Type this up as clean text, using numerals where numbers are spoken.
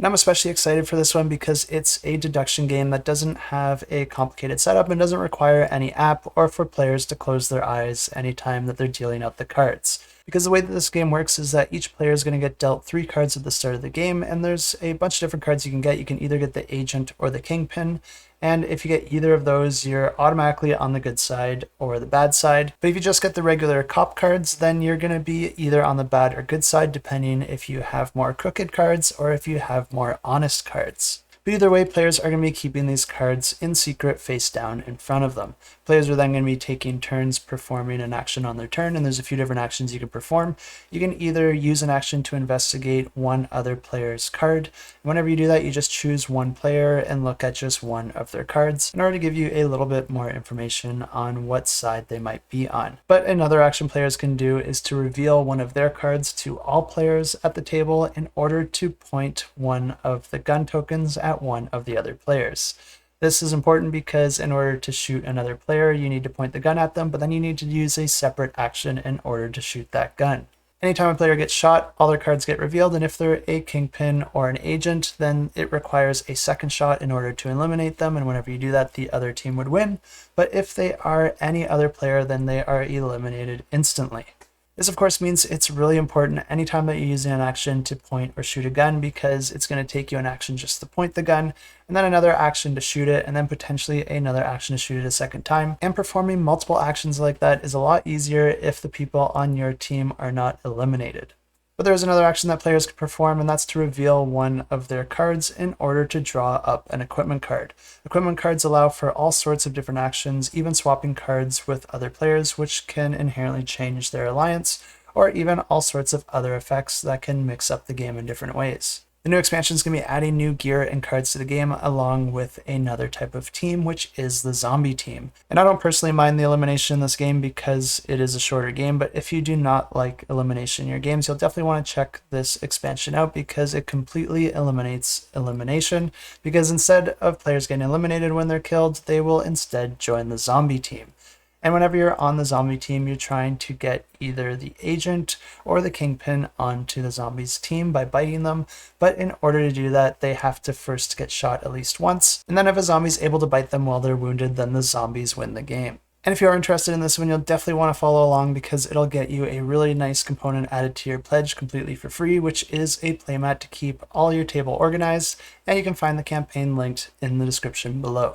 And I'm especially excited for this one because it's a deduction game that doesn't have a complicated setup and doesn't require any app or for players to close their eyes anytime that they're dealing out the cards. Because the way that this game works is that each player is going to get dealt 3 cards at the start of the game, and there's a bunch of different cards you can get. You can either get the Agent or the Kingpin, and if you get either of those, you're automatically on the good side or the bad side. But if you just get the regular cop cards, then you're going to be either on the bad or good side, depending if you have more crooked cards or if you have more honest cards. But either way, players are going to be keeping these cards in secret face down in front of them. Players are then going to be taking turns performing an action on their turn, and there's a few different actions you can perform. You can either use an action to investigate one other player's card. Whenever you do that, you just choose one player and look at just one of their cards in order to give you a little bit more information on what side they might be on. But another action players can do is to reveal one of their cards to all players at the table in order to point one of the gun tokens at one of the other players. This is important because in order to shoot another player, you need to point the gun at them, but then you need to use a separate action in order to shoot that gun. Anytime a player gets shot, all their cards get revealed, and if they're a Kingpin or an Agent, then it requires a second shot in order to eliminate them, and whenever you do that, the other team would win. But if they are any other player, then they are eliminated instantly. This of course means it's really important anytime that you're using an action to point or shoot a gun, because it's going to take you an action just to point the gun, and then another action to shoot it, and then potentially another action to shoot it a second time. And performing multiple actions like that is a lot easier if the people on your team are not eliminated. But there's another action that players can perform, and that's to reveal one of their cards in order to draw up an equipment card. Equipment cards allow for all sorts of different actions, even swapping cards with other players, which can inherently change their alliance, or even all sorts of other effects that can mix up the game in different ways. The new expansion is going to be adding new gear and cards to the game, along with another type of team, which is the zombie team. And I don't personally mind the elimination in this game because it is a shorter game, but if you do not like elimination in your games, you'll definitely want to check this expansion out because it completely eliminates elimination, because instead of players getting eliminated when they're killed, they will instead join the zombie team. And whenever you're on the zombie team, you're trying to get either the Agent or the Kingpin onto the zombies team by biting them. But in order to do that, they have to first get shot at least once. And then if a zombie's able to bite them while they're wounded, then the zombies win the game. And if you are interested in this one, you'll definitely want to follow along because it'll get you a really nice component added to your pledge completely for free, which is a playmat to keep all your table organized. And you can find the campaign linked in the description below.